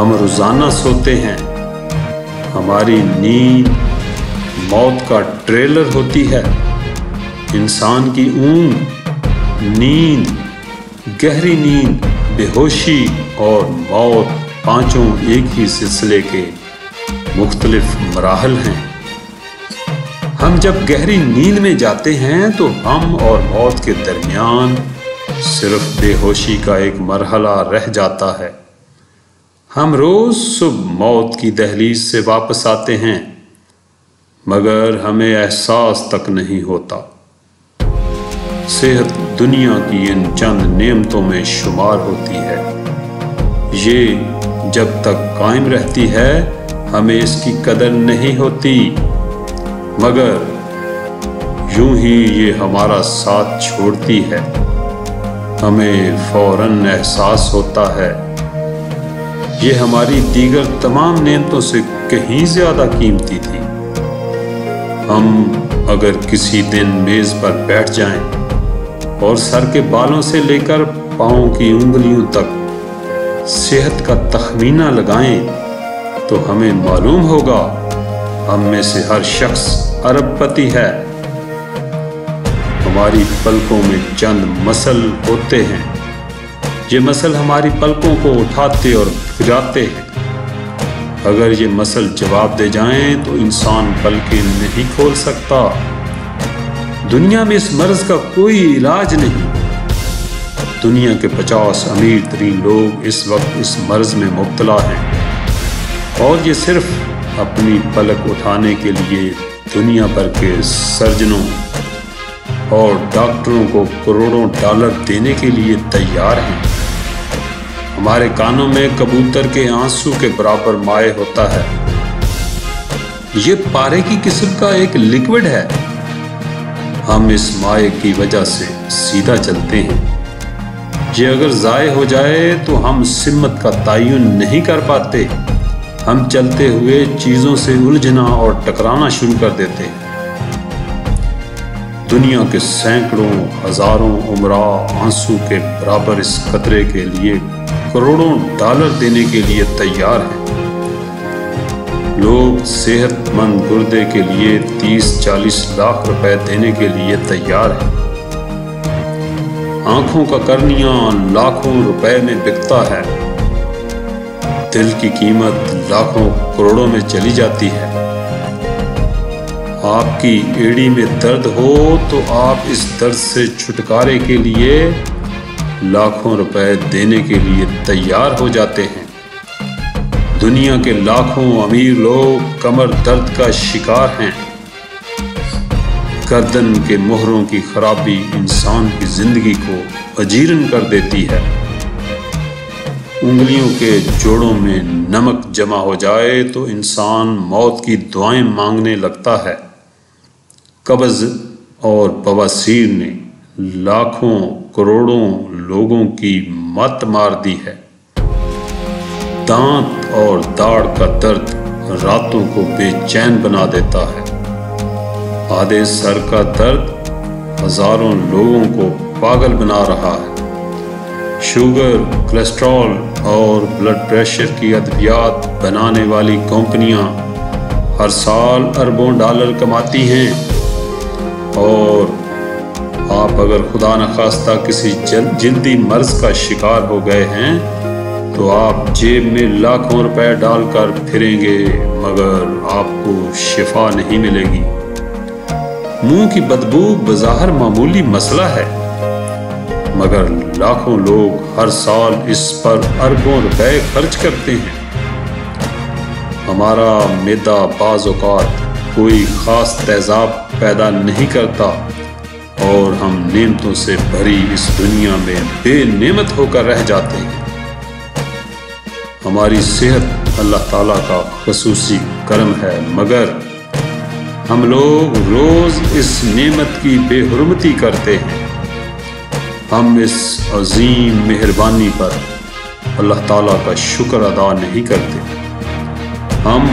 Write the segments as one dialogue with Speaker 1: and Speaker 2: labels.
Speaker 1: ہم روزانہ سوتے ہیں، ہماری نیند موت کا ٹریلر ہوتی ہے۔ انسان کی اونگ، نیند، گہری نیند، بے ہوشی اور موت پانچوں ایک ہی سلسلے کے مختلف مراحل ہیں۔ ہم جب گہری نیند میں جاتے ہیں تو ہم اور موت کے درمیان صرف بے ہوشی کا ایک مرحلہ رہ جاتا ہے۔ ہم روز صبح موت کی دہلیز سے واپس آتے ہیں، مگر ہمیں احساس تک نہیں ہوتا۔ صحت دنیا کی ان چند نعمتوں میں شمار ہوتی ہے۔ یہ جب تک قائم رہتی ہے ہمیں اس کی قدر نہیں ہوتی، مگر یوں ہی یہ ہمارا ساتھ چھوڑتی ہے ہمیں فوراً احساس ہوتا ہے یہ ہماری دیگر تمام نعمتوں سے کہیں زیادہ قیمتی تھی۔ ہم اگر کسی دن میز پر بیٹھ جائیں اور سر کے بالوں سے لے کر پاؤں کی انگلیوں تک صحت کا تخمینہ لگائیں تو ہمیں معلوم ہوگا ہم میں سے ہر شخص ارب پتی ہے۔ ہماری پلکوں میں چند مسل ہوتے ہیں، یہ مسل ہماری پلکوں کو اٹھاتے اور پھراتے ہیں۔ اگر یہ مسل جواب دے جائیں تو انسان پلکیں نہیں کھول سکتا۔ دنیا میں اس مرض کا کوئی علاج نہیں۔ دنیا کے 50 امیر ترین لوگ اس وقت اس مرض میں مبتلا ہیں، اور یہ صرف اپنی پلک اٹھانے کے لیے دنیا بھر کے سرجنوں اور ڈاکٹروں کو کروڑوں ڈالر دینے کے لیے تیار ہیں۔ ہمارے کانوں میں کبوتر کے آنسو کے برابر مائع ہوتا ہے۔ یہ پارے کی قسم کا ایک لیکوڈ ہے۔ ہم اس مائع کی وجہ سے سیدھا چلتے ہیں۔ یہ اگر ضائع ہو جائے تو ہم سمت کا تعین نہیں کر پاتے۔ ہم چلتے ہوئے چیزوں سے الجھنا اور ٹکرانا شروع کر دیتے ہیں۔ دنیا کے سینکڑوں ہزاروں عمراء آنسو کے برابر اس قطرے کے لیے کروڑوں ڈالر دینے کے لیے تیار ہیں۔ لوگ صحت مند گردے کے لیے 30-40 لاکھ روپے دینے کے لیے تیار ہیں۔ آنکھوں کا کرنیا لاکھوں روپے میں بکتا ہے۔ دل کی قیمت لاکھوں کروڑوں میں چلی جاتی ہے۔ آپ کی ایڑی میں درد ہو تو آپ اس درد سے چھٹکارے کے لیے لاکھوں روپے دینے کے لیے تیار ہو جاتے ہیں۔ دنیا کے لاکھوں امیر لوگ کمر درد کا شکار ہیں۔ گردن کے مہروں کی خرابی انسان کی زندگی کو اجیرن کر دیتی ہے۔ انگلیوں کے جوڑوں میں نمک جمع ہو جائے تو انسان موت کی دعائیں مانگنے لگتا ہے۔ قبض اور بواسیر نے لاکھوں کروڑوں لوگوں کی مت مار دی ہے۔ دانت اور داڑھ کا درد راتوں کو بے چین بنا دیتا ہے۔ آدھے سر کا درد ہزاروں لوگوں کو پاگل بنا رہا ہے۔ شوگر، کولیسٹرول اور بلڈ پریشر کی ادویات بنانے والی کمپنیاں ہر سال اربوں ڈالر کماتی ہیں، اور آپ اگر خدا نخواستہ کسی جلدی مرض کا شکار ہو گئے ہیں تو آپ جیب میں لاکھوں روپے ڈال کر پھریں گے، مگر آپ کو شفا نہیں ملے گی۔ منہ کی بدبو بظاہر معمولی مسئلہ ہے، مگر لاکھوں لوگ ہر سال اس پر اربوں روپے خرچ کرتے ہیں۔ ہمارا معدہ بعض اوقات کوئی خاص تیزاب پیدا نہیں کرتا، اور ہم نعمتوں سے بھری اس دنیا میں بے نعمت ہو کر رہ جاتے ہیں۔ ہماری صحت اللہ تعالیٰ کا خصوصی کرم ہے، مگر ہم لوگ روز اس نعمت کی بے حرمتی کرتے ہیں۔ ہم اس عظیم مہربانی پر اللہ تعالیٰ کا شکر ادا نہیں کرتے۔ ہم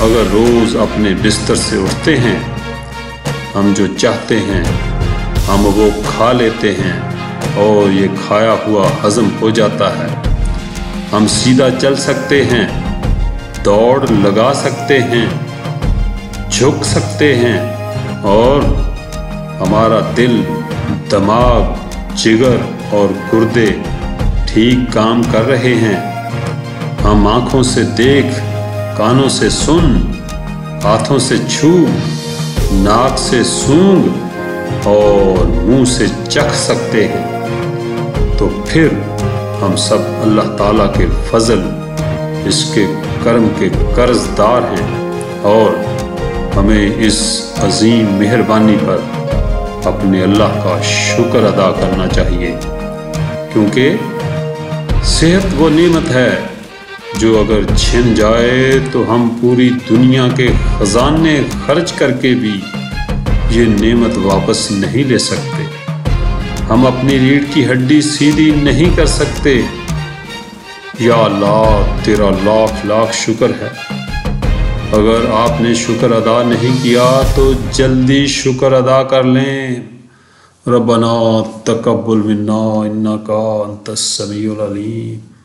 Speaker 1: اگر روز اپنے بستر سے اٹھتے ہیں، ہم جو چاہتے ہیں ہم وہ کھا لیتے ہیں، اور یہ کھایا ہوا ہضم ہو جاتا ہے۔ ہم سیدھا چل سکتے ہیں، دوڑ لگا سکتے ہیں، جھک سکتے ہیں، اور ہمارا دل، دماغ، جگر اور گردے ٹھیک کام کر رہے ہیں۔ ہم آنکھوں سے دیکھ، کانوں سے سن، ہاتھوں سے چھو، ناک سے سونگھ اور منہ سے چکھ سکتے ہیں۔ تو پھر ہم سب اللہ تعالیٰ کے فضل، اس کے کرم کے قرض دار ہیں، اور ہمیں اس عظیم مہربانی پر اپنے اللہ کا شکر ادا کرنا چاہیے، کیونکہ صحت وہ نعمت ہے جو اگر چھن جائے تو ہم پوری دنیا کے خزانے خرچ کر کے بھی یہ نعمت واپس نہیں لے سکتے۔ ہم اپنی ریڑھ کی ہڈی سیدھی نہیں کر سکتے۔ یا اللہ، تیرا لاکھ لاکھ شکر ہے۔ اگر آپ نے شکر ادا نہیں کیا تو جلدی شکر ادا کر لیں۔ ربنا تقبل منا انک انت السمیع العلیم۔